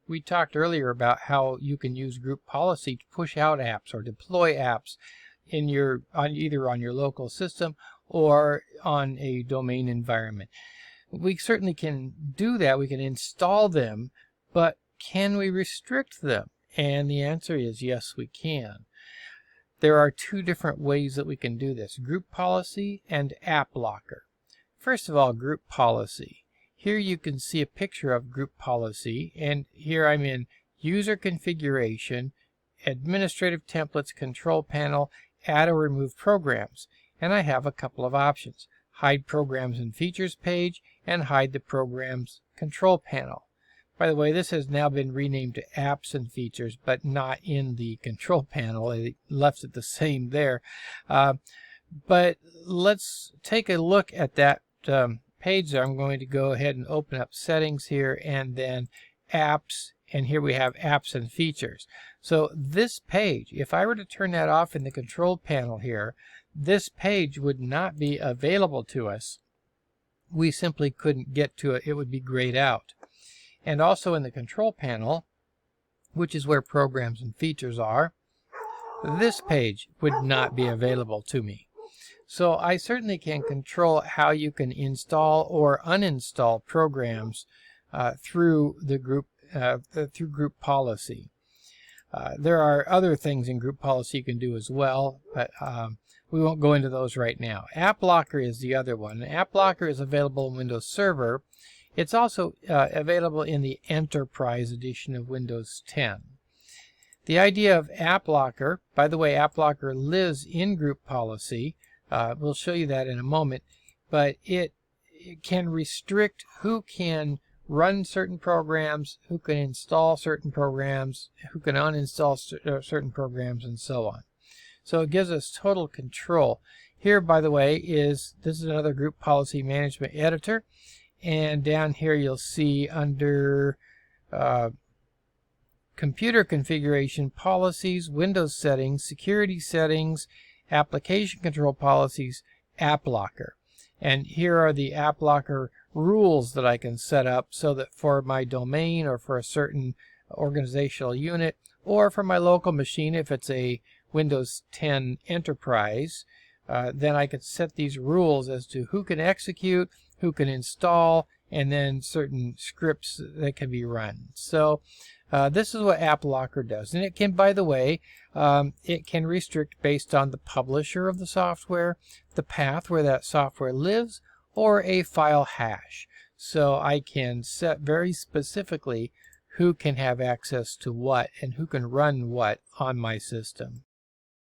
We talked earlier about how you can use group policy to push out apps or deploy apps in either on your local system or on a domain environment. We certainly can do that. We can install them, but can we restrict them? And the answer is yes, we can. There are two different ways that we can do this: group policy and app locker. First of all, group policy. Here you can see a picture of group policy, and here I'm in user configuration, administrative templates, control panel, add or remove programs, and I have a couple of options: hide programs and features page and hide the programs control panel. By the way, this has now been renamed to apps and features, but not in the control panel. It left it the same there. But let's take a look at that page there. I'm going to go ahead and open up settings here and then apps, and here we have apps and features. So this page, if I were to turn that off in the control panel here, this page would not be available to us. We simply couldn't get to it. It would be grayed out. And also in the control panel, which is where programs and features are, this page would not be available to me. So I certainly can control how you can install or uninstall programs through the group policy. There are other things in group policy you can do as well, but we won't go into those right now. App Locker is the other one. App Locker is available in Windows Server. It's also available in the Enterprise edition of Windows 10. The idea of App Locker, by the way, App Locker lives in group policy. We'll show you that in a moment, but it can restrict who can run certain programs, who can install certain programs, who can uninstall certain programs, and so on. So it gives us total control. Here, by the way, this is another group policy management editor, and down here you'll see under computer configuration policies, Windows settings, security settings, application control policies, App Locker. And here are the App Locker rules that I can set up so that for my domain or for a certain organizational unit or for my local machine, if it's a Windows 10 Enterprise, then I could set these rules as to who can execute, who can install, and then certain scripts that can be run. So this is what App Locker does. And it can, by the way, it can restrict based on the publisher of the software, the path where that software lives, or a file hash. So I can set very specifically who can have access to what and who can run what on my system.